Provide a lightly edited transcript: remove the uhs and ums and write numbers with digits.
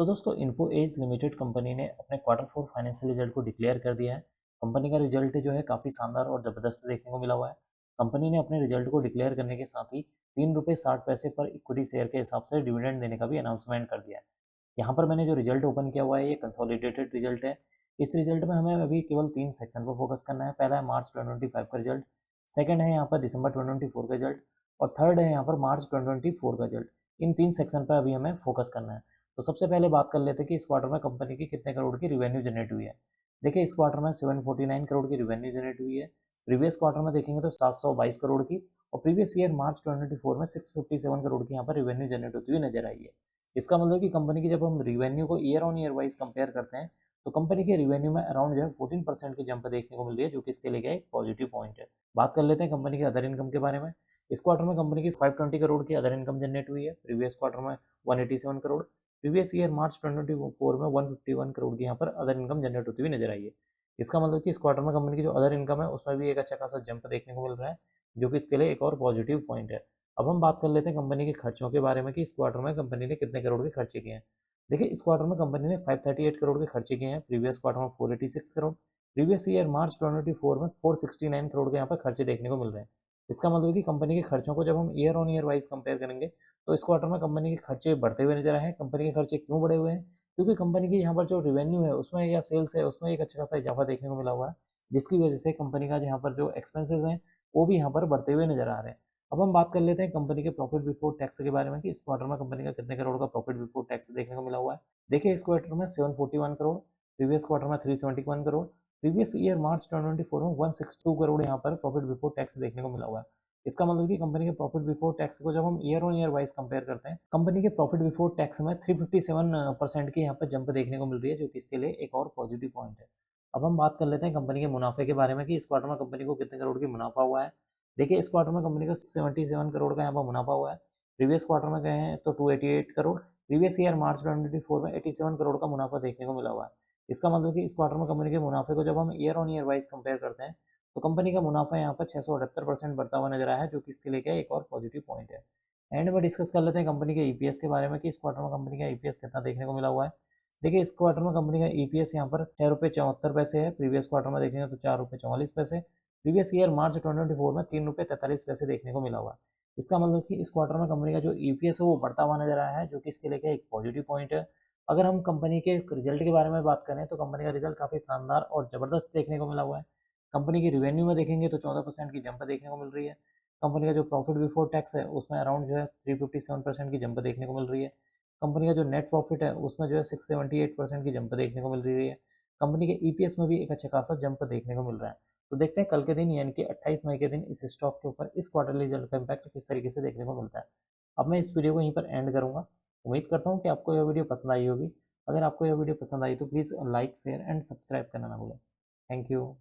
तो दोस्तों info as limited company ने अपने क्वार्टर फोर फाइनेंशियल रिजल्ट को डिक्लेयर कर दिया है। कंपनी का रिजल्ट जो है काफ़ी शानदार और ज़बरदस्त देखने को मिला हुआ है। कंपनी ने अपने रिजल्ट को डिक्लेयर करने के साथ ही 3 रुपये 60 पैसे पर इक्विटी शेयर के हिसाब से डिविडेंड देने का भी अनाउंसमेंट कर दिया है। यहाँ पर मैंने जो रिजल्ट ओपन किया हुआ है ये कंसोलिडेटेड रिजल्ट है। इस रिजल्ट में हमें अभी केवल 3 सेक्शन पर फोकस करना है। पहला है मार्च 2025 का रिजल्ट, सेकंड है यहाँ पर दिसंबर 2024 का रिजल्ट और थर्ड है यहाँ पर मार्च 2024 का रिजल्ट। इन 3 सेक्शन पर अभी हमें फोकस करना है। तो सबसे पहले बात कर लेते हैं कि इस क्वार्टर में कंपनी की कितने करोड़ की रिवेन्यू जनरेट हुई है। देखिए इस क्वार्टर में 749 करोड़ की रिवेन्यू जनरेट हुई है। प्रीवियस क्वार्टर में देखेंगे तो 722 करोड़ की और प्रीवियस ईयर मार्च 2024 में 657 करोड़ की यहाँ पर रिवेन्यू जनरेट होती हुई नजर आई है। इसका मतलब कि कंपनी की जब हम रिवेन्यू को year on year wise compare करते हैं तो कंपनी के रिवेन्यू में अराउंड जो है 14% की जंप देखने को मिल रही है, जो कि इसके लिए एक पॉजिटिव पॉइंट है। बात कर लेते हैं कंपनी के अदर इनकम के बारे में। इस क्वार्टर में कंपनी की 520 करोड़ की अदर इनकम जनरेट हुई है। प्रीवियस क्वार्टर में 187 करोड़, प्रीवियस ईयर मार्च 2024 में 151 करोड़ की यहाँ पर अदर इनकम जनरेट होती हुई नजर आई है। इसका मतलब कि इस क्वार्टर में कंपनी की जो अदर इनकम है उसमें भी एक अच्छा खासा जंप देखने को मिल रहा है, जो कि इसके लिए एक और पॉजिटिव पॉइंट है। अब हम बात कर लेते हैं कंपनी के खर्चों के बारे में कि इस क्वार्टर में कंपनी ने कितने करोड़ के खर्चे किए हैं। देखिए इस क्वार्टर में कंपनी ने 538 करोड़ के खर्चे किए हैं। प्रीवियस क्वार्टर में 486 करोड़, प्रीवियस ईयर मार्च 2024 में 469 करोड़ के यहाँ पर खर्चे देखने को मिल रहे हैं। इसका मतलब है कि कंपनी के खर्चों को जब हम year on year wise compare करेंगे तो इस क्वार्टर में कंपनी के खर्चे बढ़ते हुए नजर आए हैं। कंपनी के खर्चे क्यों बढ़े हुए हैं? क्योंकि कंपनी की यहाँ पर जो रेवेन्यू है उसमें या सेल्स है उसमें एक अच्छा खासा इजाफा देखने को मिला हुआ है, जिसकी वजह से कंपनी का यहाँ पर जो एक्सपेंसेस हैं वो भी यहाँ पर बढ़ते हुए नजर आ रहे हैं। अब हम बात कर लेते हैं कंपनी के प्रॉफिट बिफोर टैक्स के बारे में कि इस क्वार्टर में कंपनी का कितने करोड़ का प्रॉफिट बिफोर टैक्स देखने को मिला हुआ है। देखिए इस क्वार्टर में 741 करोड़, प्रीवियस क्वार्टर में 371 करोड़, प्रीवियस ईयर मार्च 2024 में 162 करोड़ यहाँ पर प्रॉफिट बिफोर टैक्स देखने को मिला हुआ है। इसका मतलब कि कंपनी के प्रॉफिट बिफोर टैक्स को जब हम year on year wise compare करते हैं, कंपनी के प्रॉफिट बिफोर टैक्स में 357% की यहाँ पर जंप देखने को मिल रही है, जो कि इसके लिए एक और पॉजिटिव पॉइंट है। अब हम बात कर लेते हैं कंपनी के मुनाफे के बारे में कि इस क्वार्टर में कंपनी को कितने करोड़ की मुनाफा हुआ है। देखिए इस क्वार्टर में कंपनी का 77 करोड़ का यहाँ पर मुनाफा हुआ है। प्रीवियस क्वार्टर में गए हैं तो 288 करोड़, प्रीवियस ईयर मार्च 2024 में 87 करोड़ का मुनाफा देखने को मिला हुआ है। इसका मतलब कि इस क्वार्टर में कंपनी के मुनाफे को जब हम year on year wise compare करते हैं तो कंपनी का मुनाफा यहाँ पर 678% बढ़ता हुआ नजर आया है, जो कि इसके लिए क्या एक और पॉजिटिव पॉइंट है। एंड में डिस्कस कर लेते हैं कंपनी के ईपीएस के बारे में कि इस क्वार्टर में कंपनी का ईपीएस कितना देखने को मिला हुआ है। देखिए इस क्वार्टर में कंपनी का ईपीएस यहाँ पर 6 रुपये 74 पैसे है। प्रीवियस क्वार्टर में देखेंगे तो 4 रुपये 44 पैसे, प्रीवियस ईयर मार्च 2024 में 3 रुपये 43 पैसे देखने को मिला हुआ है। इसका मतलब कि इस क्वार्टर में कंपनी का जो ईपीएस है वो बढ़ता हुआ नजर आया है, जो कि इसके लिए क्या एक पॉजिटिव पॉइंट है। अगर हम कंपनी के रिजल्ट के बारे में बात करें तो कंपनी का रिजल्ट काफ़ी शानदार और ज़बरदस्त देखने को मिला हुआ है। कंपनी की रिवेन्यू में देखेंगे तो 14% की जंप देखने को मिल रही है। कंपनी का जो प्रॉफिट बिफोर टैक्स है उसमें अराउंड जो है 357% की जंप देखने को मिल रही है। कंपनी का जो नेट प्रॉफिट है उसमें जो है 678% की जंप देखने को मिल रही है। कंपनी के ईपीएस में भी एक अच्छा खासा जंप देखने को मिल रहा है। तो देखते हैं कल के दिन यानी कि 28 मई के दिन इस स्टॉक के ऊपर इस क्वार्टरली रिजल्ट का इम्पैक्ट किस तरीके से देखने को मिलता है। अब मैं इस वीडियो को यहीं पर एंड करूंगा। उम्मीद करता हूँ कि आपको यह वीडियो पसंद आई होगी। अगर आपको यह वीडियो पसंद आई तो please like share and subscribe करना ना भूलें। Thank you.